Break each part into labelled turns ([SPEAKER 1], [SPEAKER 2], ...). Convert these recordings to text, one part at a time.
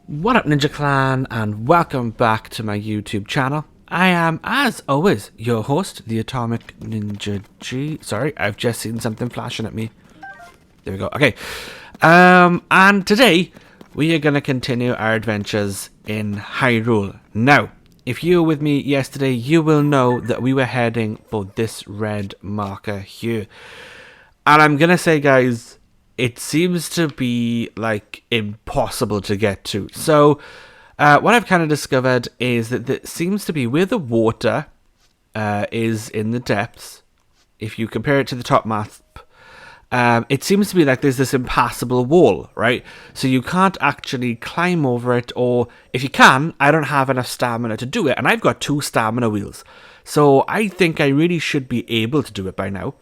[SPEAKER 1] What up, Ninja Clan, and welcome back to my YouTube channel. I am, as always, your host, the Atomic Ninja G. Sorry, I've just seen something flashing at me. There we go. Okay. And today, we are going to continue our adventures in Hyrule. Now, if you were with me yesterday, you will know that we were heading for this red marker here. And I'm going to say, guys, it seems to be like impossible to get to. So what I've kind of discovered is that it seems to be where the water is in the depths. If you compare it to the top map, it seems to be like there's this impassable wall, right? So you can't actually climb over it, or if you can, I don't have enough stamina to do it, and I've got 2 stamina wheels. So I think I really should be able to do it by now.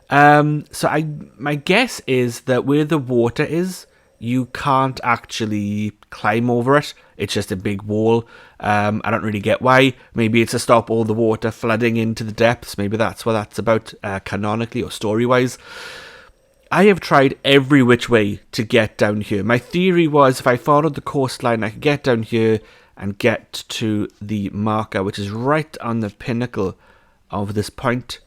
[SPEAKER 1] My guess is that where the water is, you can't actually climb over it. It's just a big wall. I don't really get why. Maybe it's to stop all the water flooding into the depths. Maybe that's what that's about, canonically or story-wise. I have tried every which way to get down here. My theory was if I followed the coastline, I could get down here and get to the marker, which is right on the pinnacle of this point.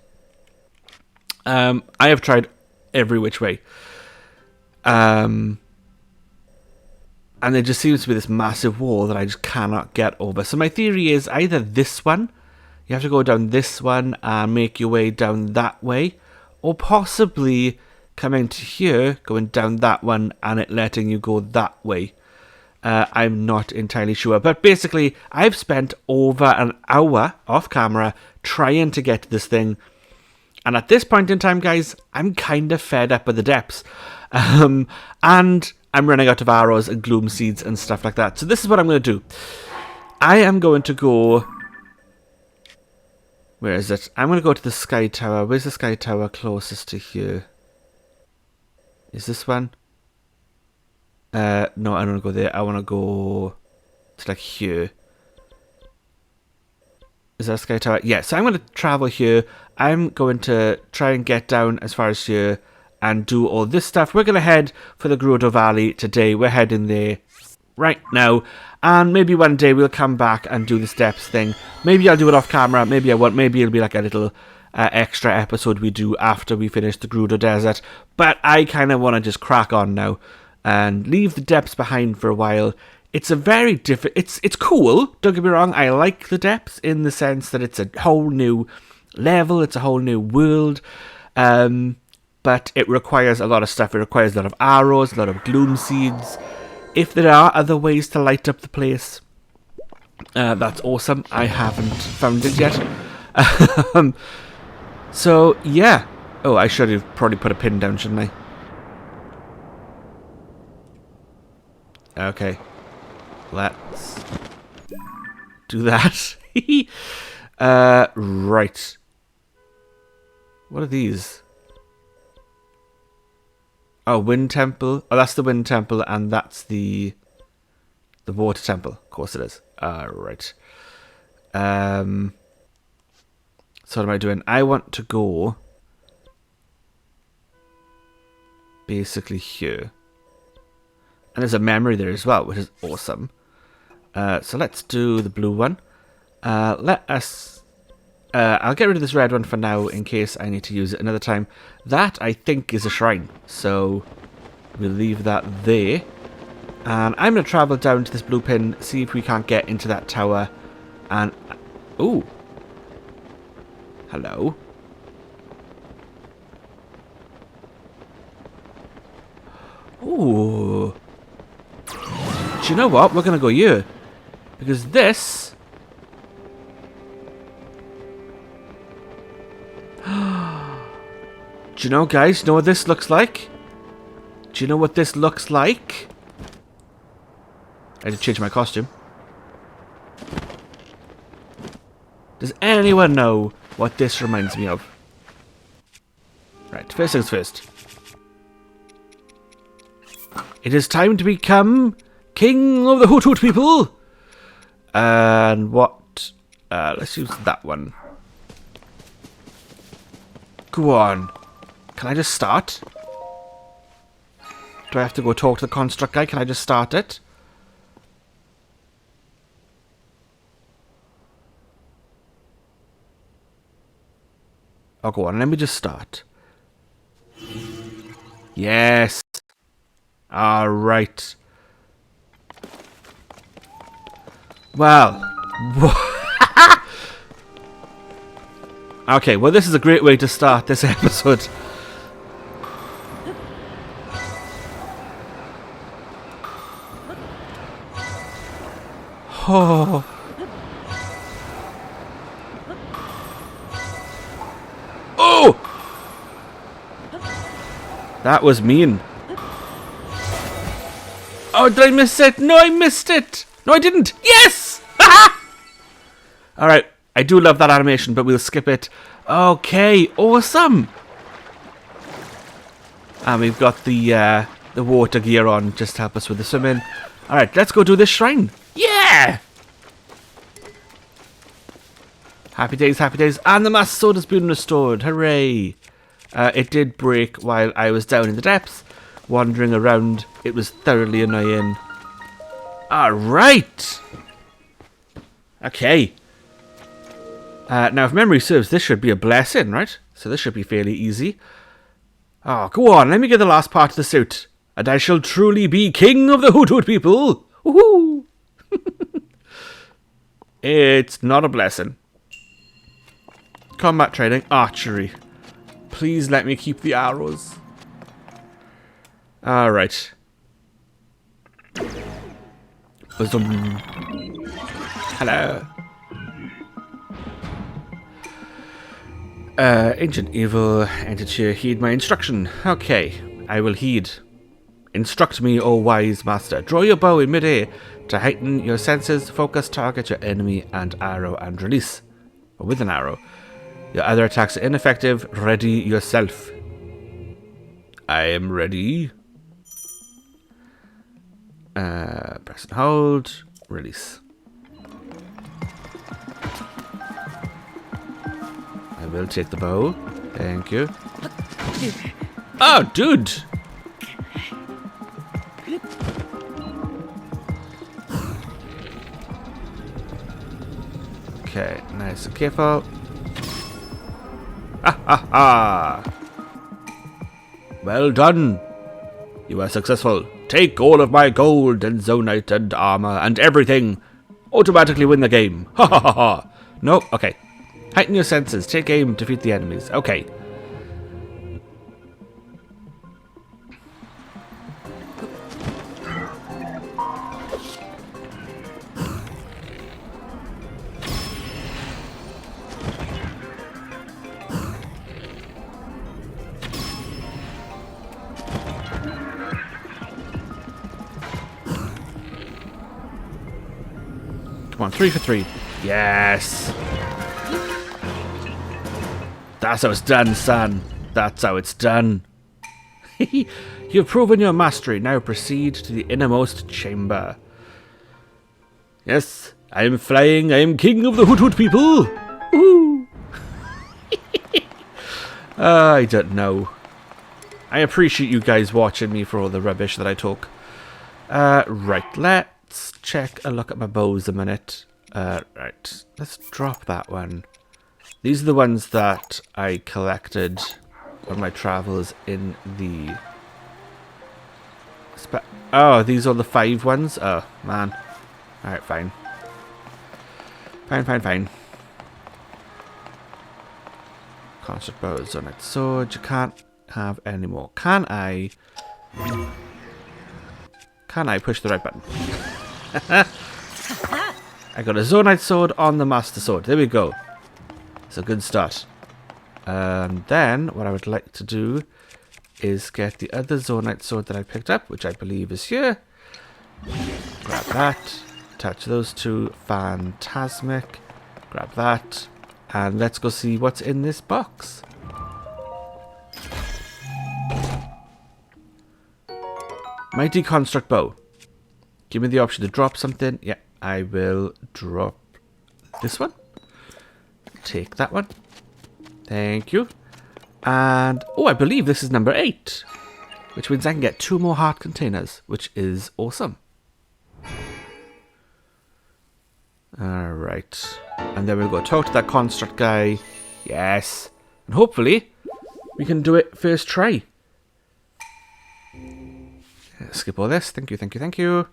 [SPEAKER 1] I have tried every which way. And there just seems to be this massive wall that I just cannot get over. So my theory is either this one, you have to go down this one and make your way down that way, or possibly coming to here, going down that one and it letting you go that way. I'm not entirely sure. But basically, I've spent over an hour off camera trying to get to this thing. And at this point in time, guys, I'm kind of fed up with the depths. And I'm running out of arrows and gloom seeds and stuff like that. So this is what I'm going to do. I am going to go... Where is it? I'm going to go to the Sky Tower. Where's the Sky Tower closest to here? Is this one? No, I don't want to go there. I want to go to like here. Is that a Sky Tower? Yeah, so I'm going to travel here. I'm going to try and get down as far as here and do all this stuff. We're going to head for the Gerudo Valley today. We're heading there right now. And maybe one day we'll come back and do the steps thing. Maybe I'll do it off camera. Maybe I won't. Maybe it'll be like a little extra episode we do after we finish the Gerudo Desert. But I kind of want to just crack on now and leave the depths behind for a while. It's a very different... It's cool, don't get me wrong. I like the depths in the sense that it's a whole new level. It's a whole new world. But it requires a lot of stuff. It requires a lot of arrows, a lot of gloom seeds. If there are other ways to light up the place, that's awesome. I haven't found it yet. So, yeah. Oh, I should have probably put a pin down, shouldn't I? Okay. Let's do that. Right. What are these? Oh, Wind Temple. Oh, that's the Wind Temple, and that's the Water Temple. Of course it is. Right. So what am I doing? I want to go basically here. And there's a memory there as well, which is awesome. So let's do the blue one. I'll get rid of this red one for now in case I need to use it another time. That, I think, is a shrine. So we'll leave that there. And I'm going to travel down to this blue pin, see if we can't get into that tower. And... Ooh. Hello. Ooh. Do you know what? We're going to go here. Because this... Do you know, guys? Know what this looks like? Do you know what this looks like? I had to change my costume. Does anyone know what this reminds me of? Right, first things first. It is time to become King of the Hoot Hoot people. And what? Let's use that one. Go on. Can I just start? Do I have to go talk to the construct guy? Can I just start it? Oh, go on. Let me just start. Yes. All right. Well. Okay, well, this is a great way to start this episode. Oh. Oh! That was mean. Oh, did I miss it? No, I missed it. No, I didn't. Yes! Alright, I do love that animation, but we'll skip it. Okay, awesome. And we've got the water gear on just to help us with the swimming. Alright, let's go do this shrine. Yeah! Happy days, happy days. And the Master Sword has been restored. Hooray. It did break while I was down in the depths, wandering around. It was thoroughly annoying. Alright. Okay. Now, if memory serves, this should be a blessing, right? So this should be fairly easy. Oh, go on. Let me get the last part of the suit. And I shall truly be king of the Hoot Hoot people. Woohoo! It's not a blessing. Combat training. Archery. Please let me keep the arrows. Alright. Hello. Ancient evil entity, heed my instruction. Okay, I will heed. Instruct me, O wise master. Draw your bow in midair to heighten your senses, focus, target your enemy, and arrow and release. Or with an arrow. Your other attacks are ineffective. Ready yourself. I am ready. Press and hold. Release. I will take the bow. Thank you. Oh, dude! Okay, nice and careful. Ha ha ha! Well done! You are successful. Take all of my gold and zonite and armor and everything. Automatically win the game. Ha ha ha ha! Nope, okay. Heighten your senses. Take aim. Defeat the enemies. Okay. Come on, 3 for 3. Yes! That's how it's done, son. That's how it's done. You've proven your mastery. Now proceed to the innermost chamber. Yes, I am flying. I am king of the Hoot Hoot people. Woohoo! I don't know. I appreciate you guys watching me for all the rubbish that I talk. Right, let's check a look at my bows a minute. Right, let's drop that one. These are the ones that I collected on my travels in the... Oh, these are the 5 ones? Oh, man. Alright, fine. Fine. Concert bows on it. Sword, you can't have any more. Can I push the right button? I got a Zonite sword on the Master Sword. There we go. It's a good start. Then, what I would like to do is get the other Zonite sword that I picked up, which I believe is here. Grab that. Attach those two. Phantasmic. Grab that. And let's go see what's in this box. Mighty Construct Bow. Give me the option to drop something. Yeah, I will drop this one. Take that one. Thank you. And, oh, I believe this is number 8. Which means I can get 2 more heart containers, which is awesome. Alright. And then we'll go talk to that construct guy. Yes. And hopefully, we can do it first try. Skip all this. Thank you, thank you, thank you.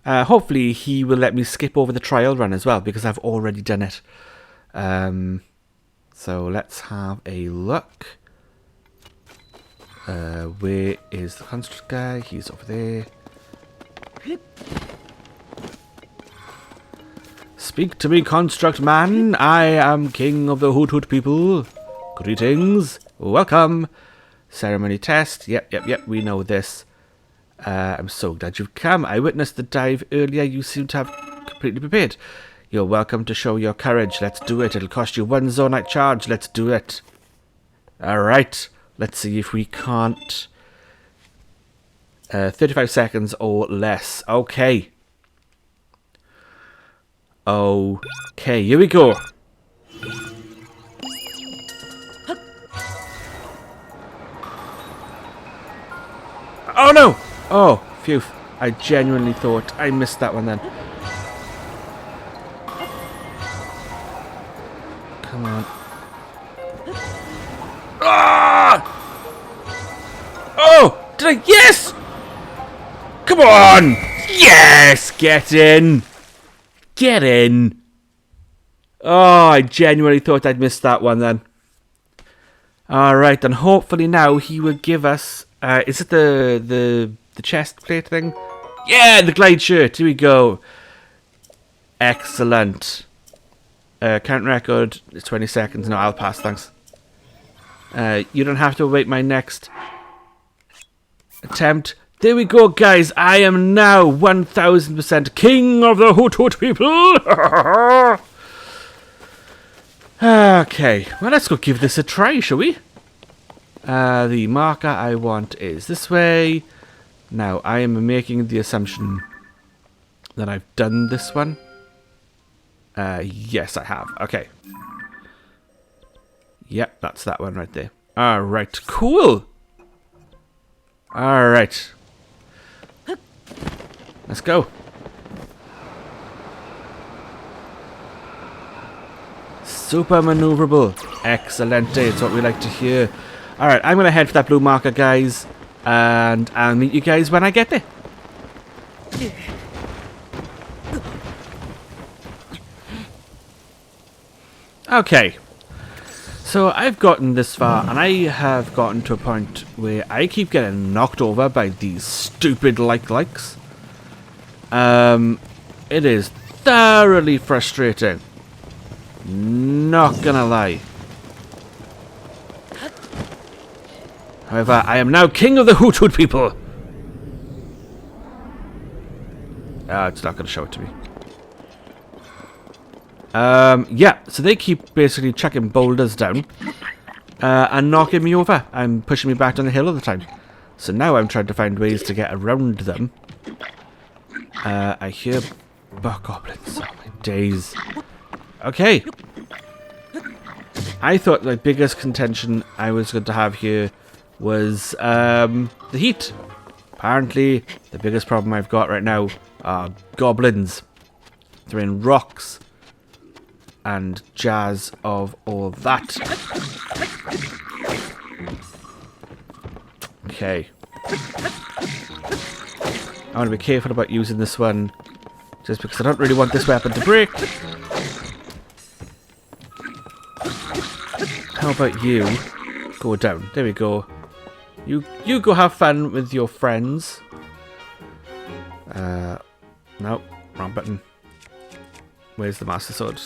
[SPEAKER 1] Hopefully, he will let me skip over the trial run as well, because I've already done it. So let's have a look. Where is the construct guy? He's over there. Speak to me, construct man. I am king of the Hoot Hoot people. Greetings. Welcome. Ceremony test. Yep. We know this. I'm so glad you've come. I witnessed the dive earlier. You seem to have completely prepared. You're welcome to show your courage. Let's do it. It'll cost you 1 Zonite charge. Let's do it. Alright. Let's see if we can't. 35 seconds or less. Okay. Okay, here we go. Oh no! Oh, phew. I genuinely thought I missed that one then. Come on. Ah! Oh! Did I? Yes! Come on! Yes! Get in! Get in! Oh, I genuinely thought I'd missed that one then. Alright, and hopefully now he will give us... is it the chest plate thing? Yeah, the glide shirt. Here we go. Excellent. Count record is 20 seconds. No, I'll pass, thanks. You don't have to await my next attempt. There we go, guys. I am now 1000% king of the Hoot Hoot people. Okay, well, let's go give this a try, shall we? The marker I want is this way. Now, I am making the assumption that I've done this one. Yes, I have. Okay. Yep, that's that one right there. Alright, cool. Alright. Let's go. Super maneuverable. Excellent. It's what we like to hear. Alright, I'm going to head for that blue marker, guys. And I'll meet you guys when I get there. Okay. So I've gotten this far, and I have gotten to a point where I keep getting knocked over by these stupid likes. It is thoroughly frustrating. Not gonna lie. However, I am now king of the Hoot Hoot people. It's not gonna show it to me. Yeah, so they keep basically chucking boulders down and knocking me over and pushing me back down the hill all the time. So now I'm trying to find ways to get around them. I hear goblins. Oh my days. Okay. I thought the biggest contention I was going to have here was the heat. Apparently, the biggest problem I've got right now are goblins throwing rocks and jazz of all that. Okay. I want to be careful about using this one just because I don't really want this weapon to break. How about you go down? There we go. You go have fun with your friends. No, wrong button. Where's the Master Sword?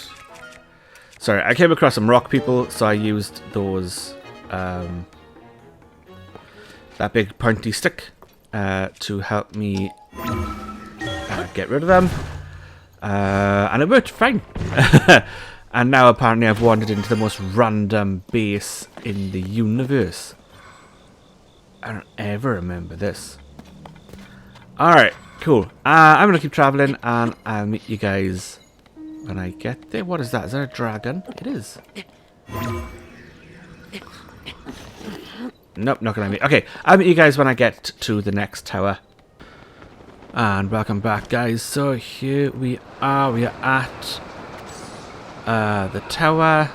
[SPEAKER 1] Sorry, I came across some rock people, so I used those, that big pointy stick, to help me get rid of them. And it worked fine. And now apparently I've wandered into the most random base in the universe. I don't ever remember this. Alright, cool. I'm going to keep traveling and I'll meet you guys when I get there. What is that? Is that a dragon? It is. Nope, not going to meet. Okay, I'll meet you guys when I get to the next tower. And welcome back, guys. So here we are. We are at the tower.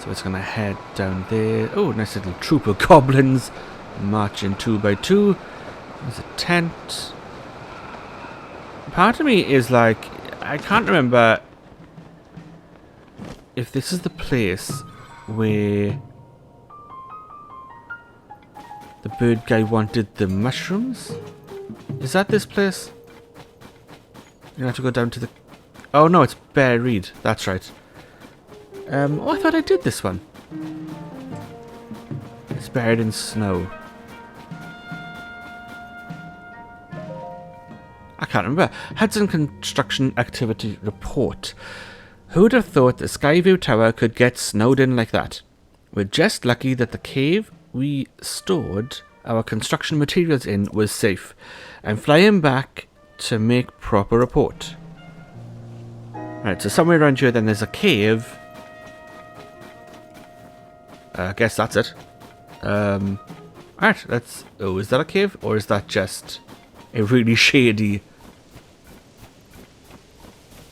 [SPEAKER 1] So it's going to head down there. Oh, nice little troop of goblins marching 2 by 2. There's a tent. Part of me is like, I can't remember if this is the place where the bird guy wanted the mushrooms. Is that this place? You have to go down to the... Oh no, it's buried. That's right. Oh, I thought I did this one. It's buried in snow. I can't remember. Hudson Construction Activity Report. Who would have thought the Skyview Tower could get snowed in like that? We're just lucky that the cave we stored our construction materials in was safe. I'm flying back to make proper report. Right, so somewhere around here then there's a cave. I guess that's it. Alright, let's... Oh, is that a cave? Or is that just a really shady...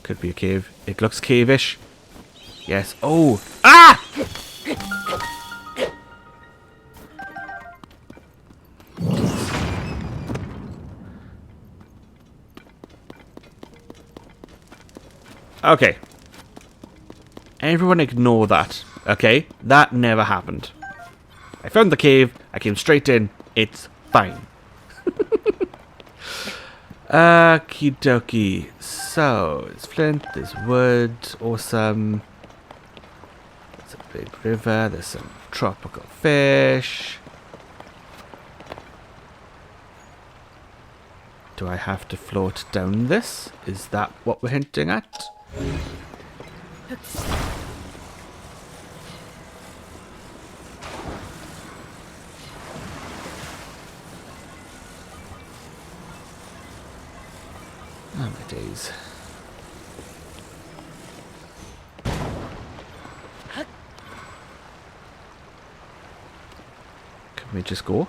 [SPEAKER 1] Could be a cave. It looks cave-ish. Yes. Oh! Ah! Okay. Everyone ignore that. Okay? That never happened. I found the cave. I came straight in. It's fine. Okie dokie. So, it's flint, there's wood, awesome. There's a big river, there's some tropical fish. Do I have to float down this? Is that what we're hinting at? Oh my days. Can we just go?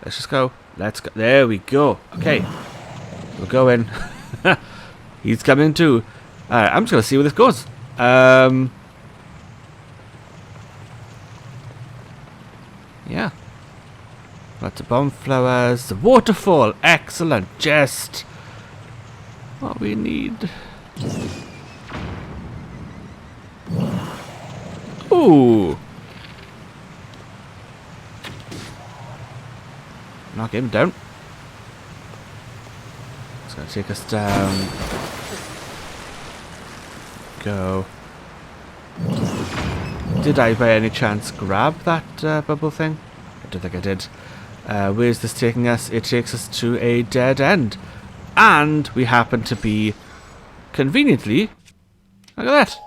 [SPEAKER 1] Let's just go. Let's go. There we go. Okay. We're going. He's coming too. Alright, I'm just going to see where this goes. Yeah. Lots of bonflowers. The waterfall. Excellent. Just what we need. Ooh. Knock him down. It's going to take us down. Go. Did I by any chance grab that bubble thing? I don't think I did. Where's this taking us? It takes us to a dead end. And we happen to be conveniently, look at that,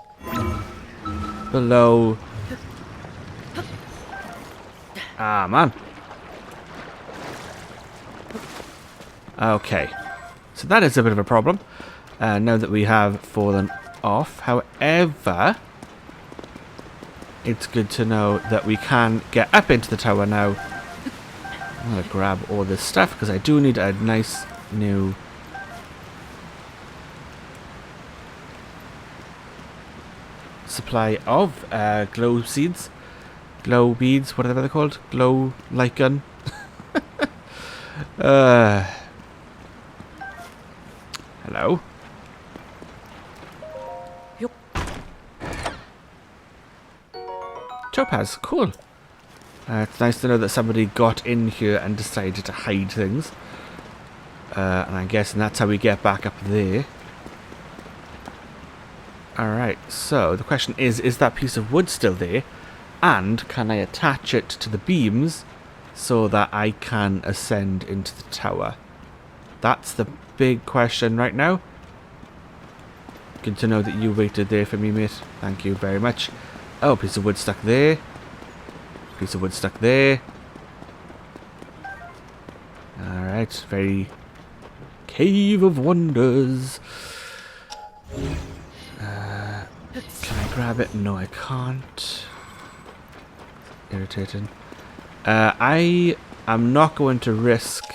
[SPEAKER 1] below. Ah, man. Okay. So that is a bit of a problem. Now that we have fallen off. However, it's good to know that we can get up into the tower now. I'm going to grab all this stuff because I do need a nice new supply of glow seeds. Glow beads, whatever they're called. Glow lichen. Hello?
[SPEAKER 2] Yep.
[SPEAKER 1] Topaz, cool. It's nice to know that somebody got in here and decided to hide things. And I'm guessing that's how we get back up there. Alright, so the question is that piece of wood still there? And can I attach it to the beams so that I can ascend into the tower? That's the big question right now. Good to know that you waited there for me, mate. Thank you very much. Oh, piece of wood stuck there. Piece of wood stuck there. Alright, very Cave of Wonders. Can I grab it? No, I can't. Irritating. I am not going to risk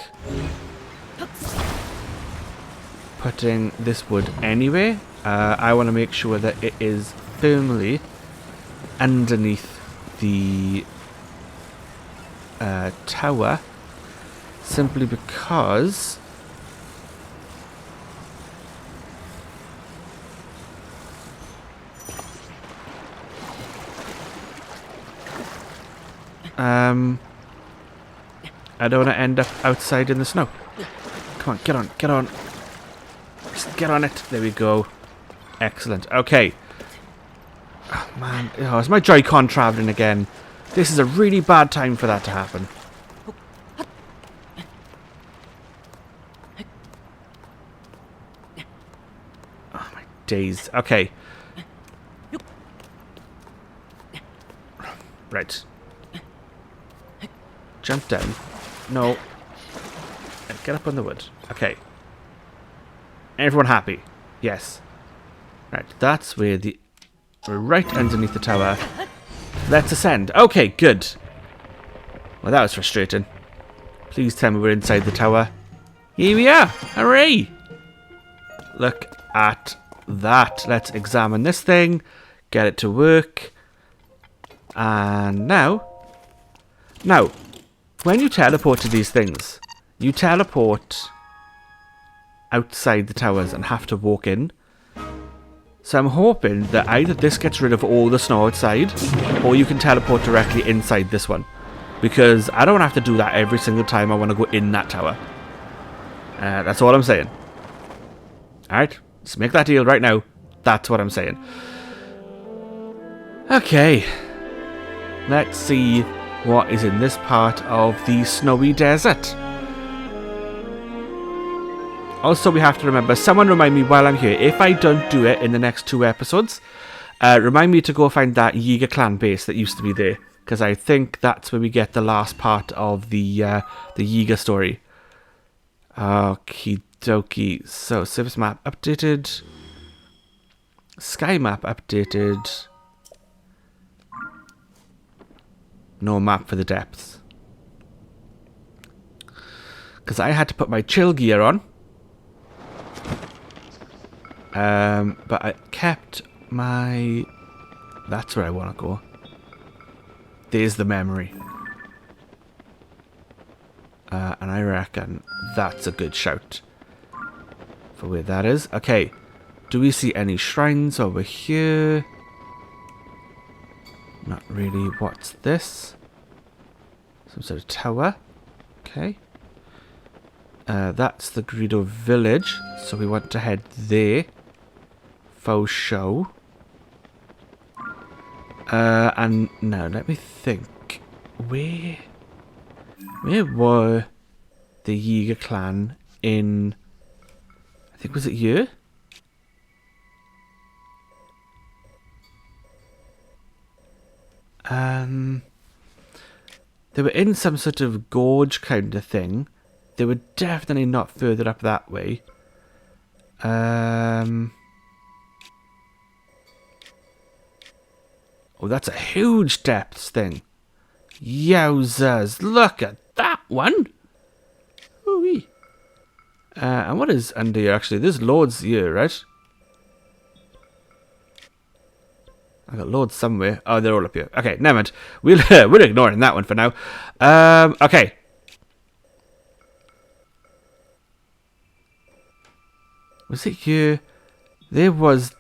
[SPEAKER 1] putting this wood anyway. I want to make sure that it is firmly underneath the tower, simply because I don't want to end up outside in the snow. Come on, get on, get on. Just get on it. There we go. Excellent. Okay. Oh, man. Oh, is my Joy-Con traveling again? This is a really bad time for that to happen. Oh, my days. Okay. Right. Jump down. No. Get up on the wood. Okay. Everyone happy? Yes. Right, that's where we're right underneath the tower. Let's ascend. Okay, good. Well, that was frustrating. Please tell me we're inside the tower. Here we are. Hooray! Look at that. Let's examine this thing. Get it to work. And now, when you teleport to these things, you teleport outside the towers and have to walk in. So I'm hoping that either this gets rid of all the snow outside, or you can teleport directly inside this one. Because I don't have to do that every single time I want to go in that tower. That's all I'm saying. Alright, let's make that deal right now. That's what I'm saying. Okay. Let's see what is in this part of the snowy desert. Also, we have to remember, someone remind me while I'm here, if I don't do it in the next 2 episodes, remind me to go find that Yiga clan base that used to be there. Because I think that's where we get the last part of the Yiga story. Okie dokie. So, surface map updated. Sky map updated. No map for the depths. Because I had to put my chill gear on. But I kept my... That's where I want to go. There's the memory. And I reckon that's a good shout for where that is. Okay. Do we see any shrines over here? Not really. What's this? Some sort of tower. Okay. That's the Gerudo village. So we want to head there. Faux show. And now let me think. Where were the Yiga clan in... I think, was it here? They were in some sort of gorge kind of thing. They were definitely not further up that way. Oh, that's a huge depths thing. Yowzers, look at that one. Ooh-wee. And what is under here, actually? There's loads here, right? I got loads somewhere. Oh, they're all up here. Okay, never mind. We're ignoring that one for now. Okay. Was it here? There was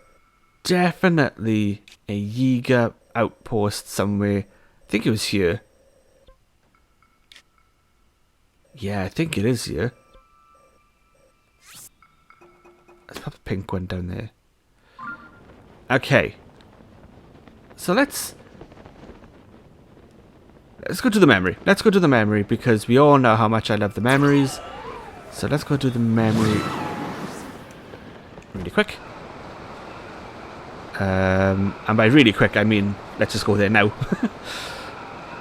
[SPEAKER 1] definitely a Yiga outpost somewhere. I think it was here. Yeah, I think it is here. Let's pop a pink one down there. Okay. So let's go to the memory. Let's go to the memory because we all know how much I love the memories. So let's go to the memory really quick. And by really quick, I mean let's just go there now.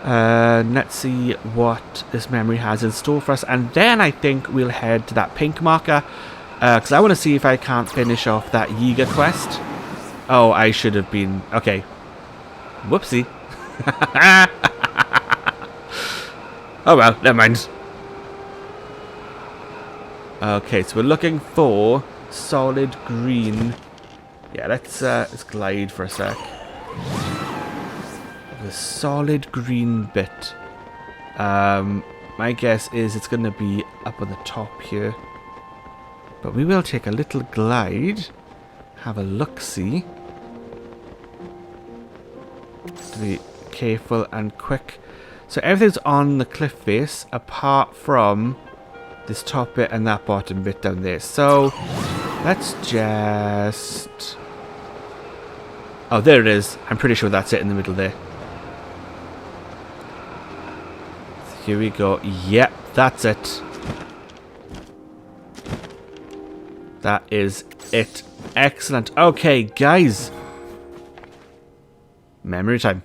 [SPEAKER 1] Let's see what this memory has in store for us, and then I think we'll head to that pink marker because I want to see if I can't finish off that Yiga quest. Oh, I should have been... Okay. Whoopsie. Oh well, never mind. Okay, so we're looking for solid green Yeah, let's glide for a sec. The solid green bit. My guess is it's going to be up on the top here. But we will take a little glide. Have a look-see. To be careful and quick. So everything's on the cliff face apart from this top bit and that bottom bit down there. So let's just... Oh, there it is. I'm pretty sure that's it in the middle there. So here we go. Yep, that's it. That is it. Excellent. Okay, guys. Memory time.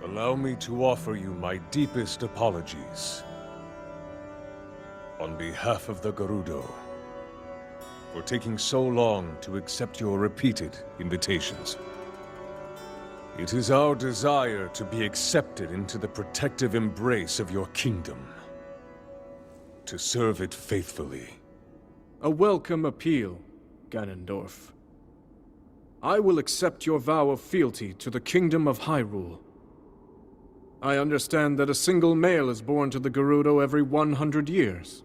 [SPEAKER 2] Allow me to offer you my deepest apologies. On behalf of the Gerudo, for taking so long to accept your repeated invitations. It is our desire to be accepted into the protective embrace of your kingdom. To serve it faithfully.
[SPEAKER 3] A welcome appeal, Ganondorf. I will accept your vow of fealty to the Kingdom of Hyrule. I understand that a single male is born to the Gerudo every 100 years.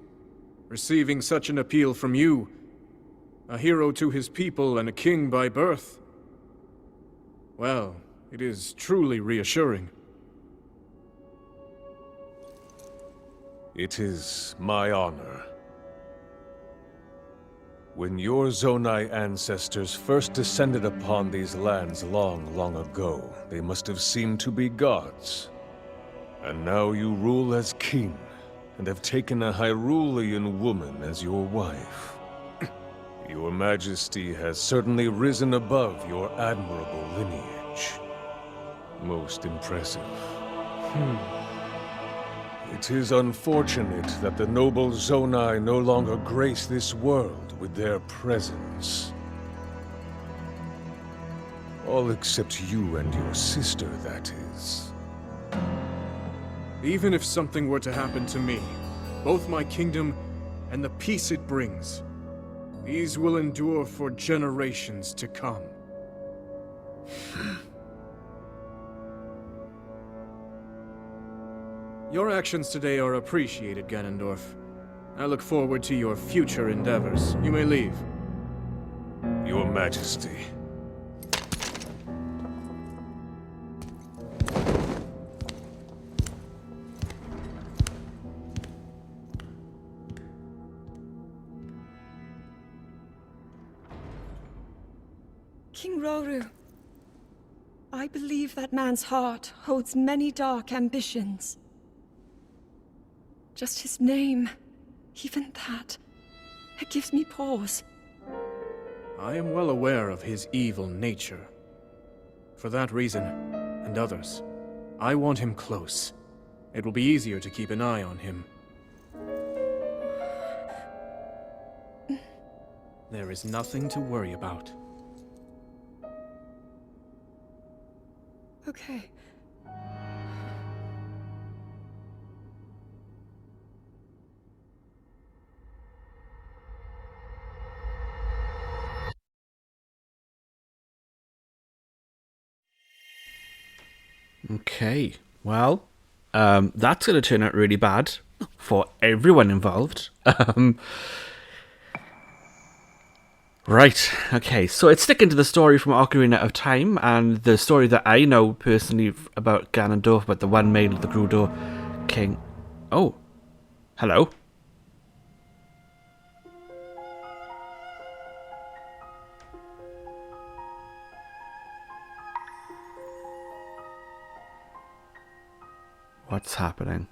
[SPEAKER 3] Receiving such an appeal from you, a hero to his people and a king by birth, well, it is truly reassuring.
[SPEAKER 2] It is my honor. When your Zonai ancestors first descended upon these lands long, long ago, they must have seemed to be gods. And now you rule as king, and have taken a Hyrulean woman as your wife. Your Majesty has certainly risen above your admirable lineage. Most impressive. It is unfortunate that the noble Zonai no longer grace this world with their presence. All except you and your sister, that is.
[SPEAKER 3] Even if something were to happen to me, both my kingdom and the peace it brings, these will endure for generations to come. Your actions today are appreciated, Ganondorf. I look forward to your future endeavors. You may leave.
[SPEAKER 2] Your Majesty.
[SPEAKER 4] King Roru, I believe that man's heart holds many dark ambitions. Just his name, even that, it gives me pause.
[SPEAKER 3] I am well aware of his evil nature. For that reason, and others, I want him close. It will be easier to keep an eye on him. There is nothing to worry about.
[SPEAKER 4] Okay.
[SPEAKER 1] Okay, well, that's going to turn out really bad for everyone involved. Right, okay, so it's sticking to the story from Ocarina of Time, and the story that I know personally about Ganondorf, about the one male of the Gerudo King. Oh, hello. What's happening?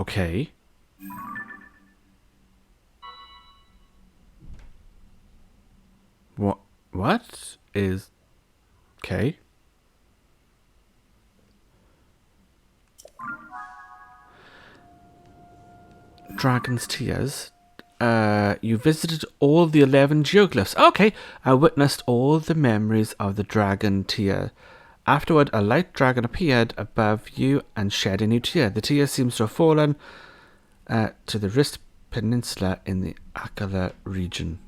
[SPEAKER 1] Okay. What is... Okay. Dragon's Tears. You visited all the 11 geoglyphs. Okay. I witnessed all the memories of the dragon tear. Afterward, a light dragon appeared above you and shed a new tear. The tear seems to have fallen to the Wrist Peninsula in the Akala region.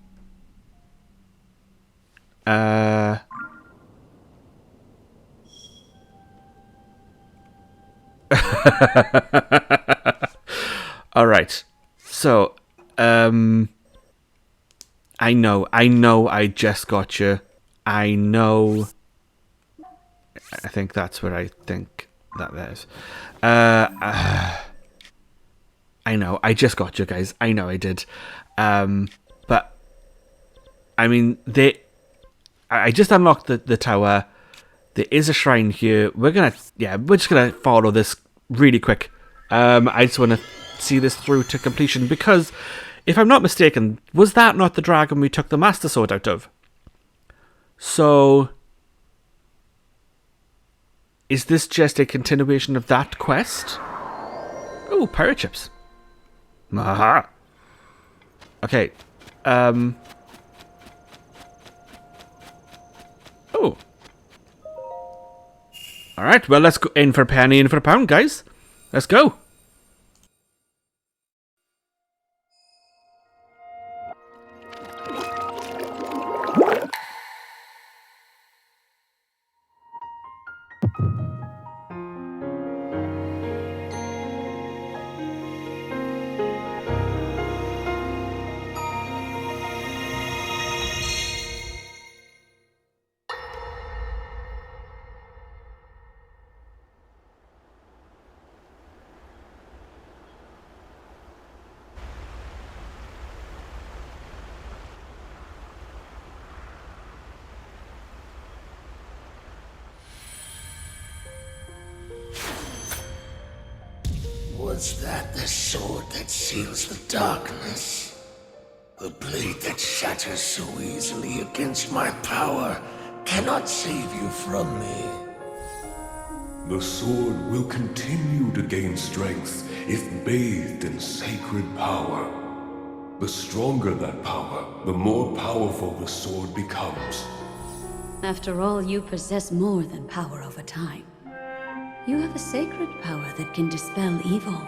[SPEAKER 1] All right. So, I know, I just got you. I know. I think that's what I think that is. I know, I just got you guys. I know I did. But, I mean, I just unlocked the tower. There is a shrine here. We're just gonna follow this really quick. I just want to see this through to completion because, if I'm not mistaken, was that not the dragon we took the Master Sword out of? So, is this just a continuation of that quest? Oh, pirate ships. Aha. Okay. Oh. Alright, well, let's go in for a penny, in for a pound, guys. Let's go.
[SPEAKER 5] Was that the sword that seals the darkness? The blade that shatters so easily against my power cannot save you from me.
[SPEAKER 2] The sword will continue to gain strength if bathed in sacred power. The stronger that power, the more powerful the sword becomes.
[SPEAKER 6] After all, you possess more than power over time. You have a sacred power that can dispel evil.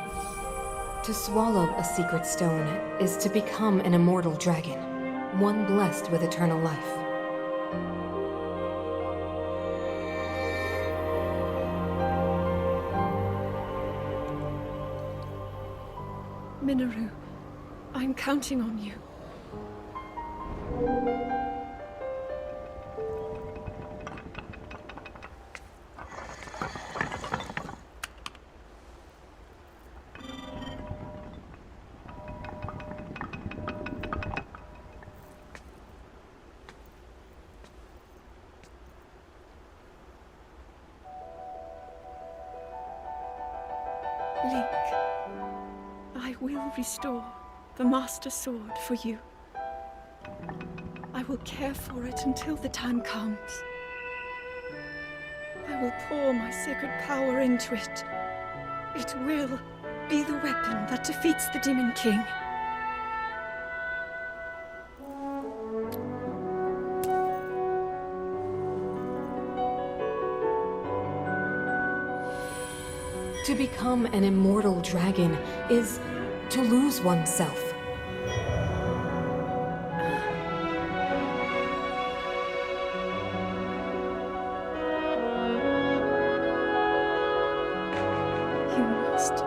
[SPEAKER 7] To swallow a secret stone is to become an immortal dragon, one blessed with eternal life.
[SPEAKER 4] Minoru, I'm counting on you. Link, I will restore the Master Sword for you. I will care for it until the time comes. I will pour my sacred power into it. It will be the weapon that defeats the Demon King.
[SPEAKER 7] To become an immortal dragon is to lose oneself.
[SPEAKER 4] You must.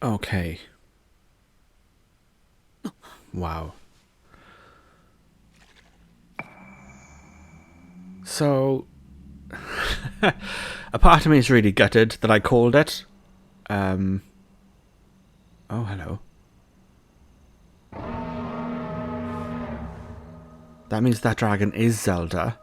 [SPEAKER 1] Okay. Wow. So, a part of me is really gutted that I called it. Oh, hello. That means that dragon is Zelda.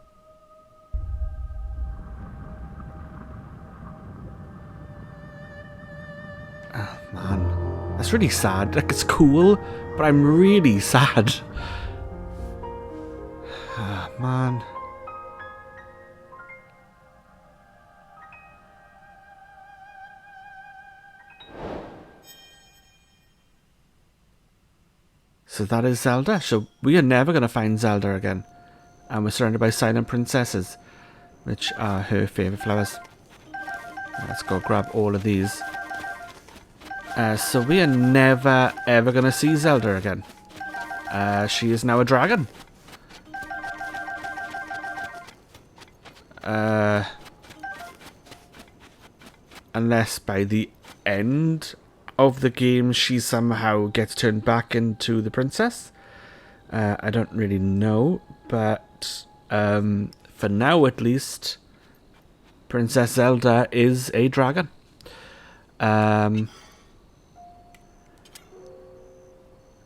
[SPEAKER 1] Oh, man. That's really sad. Like, it's cool, but I'm really sad. Oh, man. So that is Zelda. So we are never going to find Zelda again. And we're surrounded by silent princesses, which are her favourite flowers. Let's go grab all of these. So we are never ever going to see Zelda again. She is now a dragon. Unless by the end of the game she somehow gets turned back into the princess. I don't really know, but for now at least, Princess Zelda is a dragon. And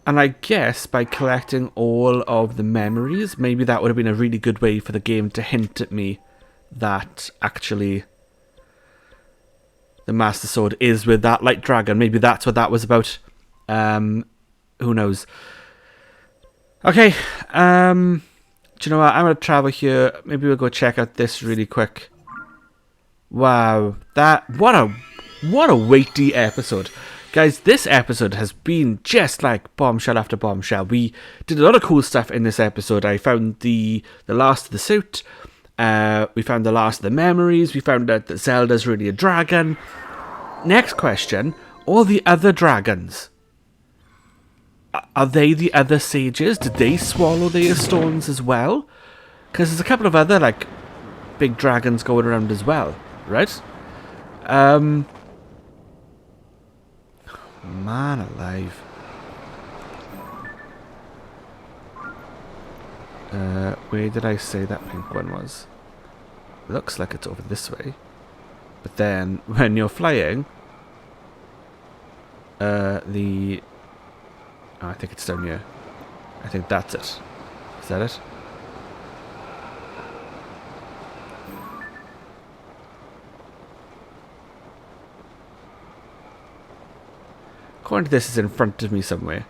[SPEAKER 1] I guess by collecting all of the memories, maybe that would have been a really good way for the game to hint at me that actually the Master Sword is with that light dragon. Maybe that's what that was about. Who knows? Okay. Do you know what? I'm going to travel here. Maybe we'll go check out this really quick. Wow. What a weighty episode. Guys, this episode has been just like bombshell after bombshell. We did a lot of cool stuff in this episode. I found the last of the suit. We found the last of the memories. We found out that Zelda's really a dragon. Next question. All the other dragons. Are they the other sages? Did they swallow their stones as well? Because there's a couple of other, like, big dragons going around as well. Right? Man alive. Where did I say that pink one was? Looks like it's over this way. But then, when you're flying, oh, I think it's down here. I think that's it. Is that it? According to this, it's in front of me somewhere.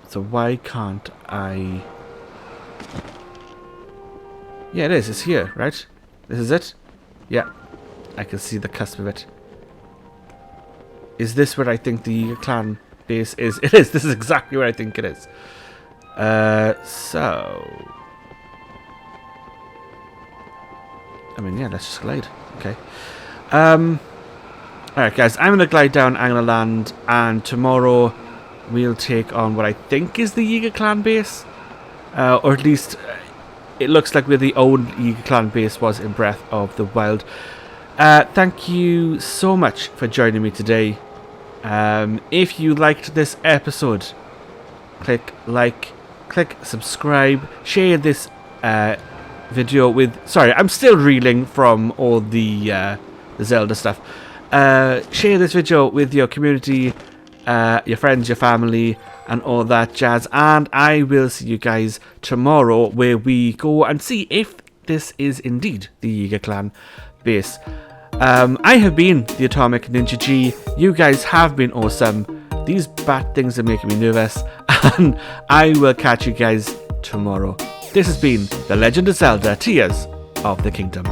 [SPEAKER 1] So why can't I... Yeah, it is. It's here, right? This is it? Yeah. I can see the cusp of it. Is this where I think the clan base is? It is. This is exactly where I think it is. So... I mean, yeah, let's just glide. Okay. Alright, guys. I'm going to glide down, I'm going to land, and tomorrow we'll take on what I think is the Yiga clan base. Or at least... it looks like where the old Yiga clan base was in Breath of the Wild. Thank you so much for joining me today. If you liked this episode, click like, click subscribe, share this video with... Sorry, I'm still reeling from all the Zelda stuff. Share this video with your community, your friends, your family, and all that jazz. And I will see you guys tomorrow, where we go and see if this is indeed the Yiga clan base. I have been the Atomic Ninja G. You guys have been awesome. These bat things are making me nervous. And I will catch you guys tomorrow. This has been The Legend of Zelda: Tears of the Kingdom.